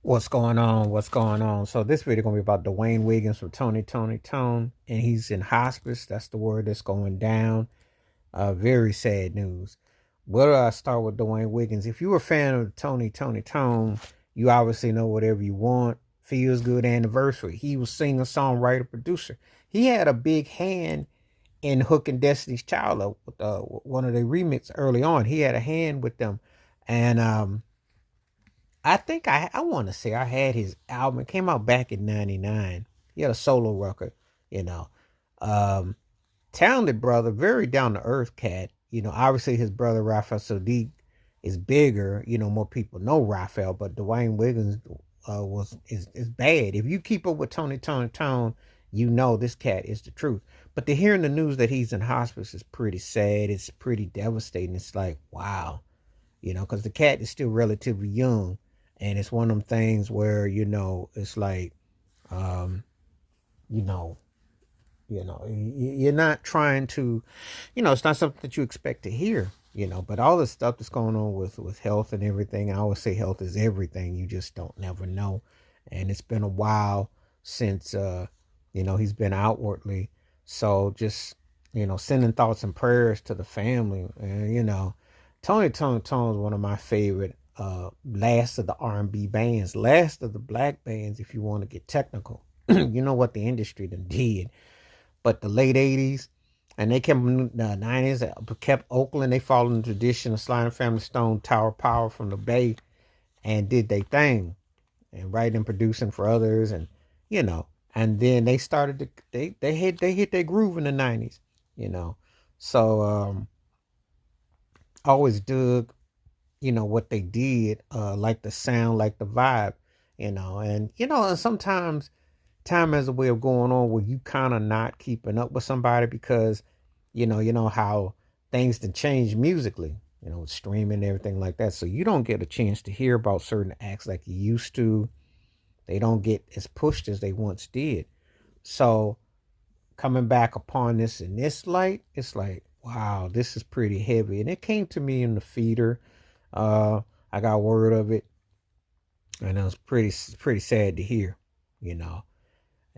What's going on? What's going on? So this video gonna be about Dwyane Wiggins from Tony Toni Tone, and he's in hospice. That's the word that's going down. Very sad news. Where do I start with Dwyane Wiggins? If you're a fan of Tony Toni Tone, you obviously know whatever you want. Feels good anniversary. He was singer, songwriter, producer. He had a big hand in hooking Destiny's Child up with one of their remixes early on. He had a hand with them, and I think I want to say I had his album. It came out back in '99. He had a solo record, you know. Um, Talented brother, very down to earth cat. Obviously his brother Raphael Sadiq is bigger. More people know Raphael, but Dwyane Wiggins is bad. If you keep up with Tony Tone, you know this cat is the truth. But to hearing the news that he's in hospice is pretty sad. It's pretty devastating. It's like, wow, because the cat is still relatively young. And it's one of them things where, it's like, um, you know, you're not trying to, it's not something that you expect to hear, but all the stuff that's going on with health and everything. I always say health is everything. You just don't never know. And it's been a while since, he's been outwardly. So just, sending thoughts and prayers to the family. And, Tony Tone is one of my favorite last of the R&B bands, last of the black bands, if you want to get technical. You know what the industry done did. But the late 80s, and they kept the 90s, kept Oakland. They followed the tradition of Sly and Family Stone, Tower Power from the Bay, and did their thing, and writing and producing for others, and and then they started to they hit their groove in the 90s, So I always dug, what they did, like the sound, like the vibe, and sometimes time has a way of going on where you kind of not keeping up with somebody because you know how things can change musically, with streaming and everything like that. So you don't get a chance to hear about certain acts like you used to. They don't get as pushed as they once did. So coming back upon this in this light, it's like, wow, this is pretty heavy. And it came to me in the feeder. I got word of it, and it was pretty sad to hear, you know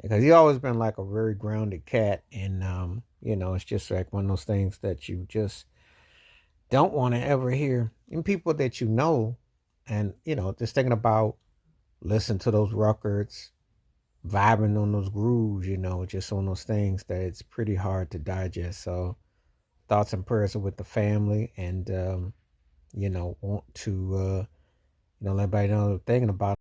because he's always been like a very grounded cat, and it's just like one of those things that you just don't want to ever hear in people that and just thinking about listening to those records, vibing on those grooves, just on those things that it's pretty hard to digest. So thoughts and prayers are with the family, and want to let everybody know thinking about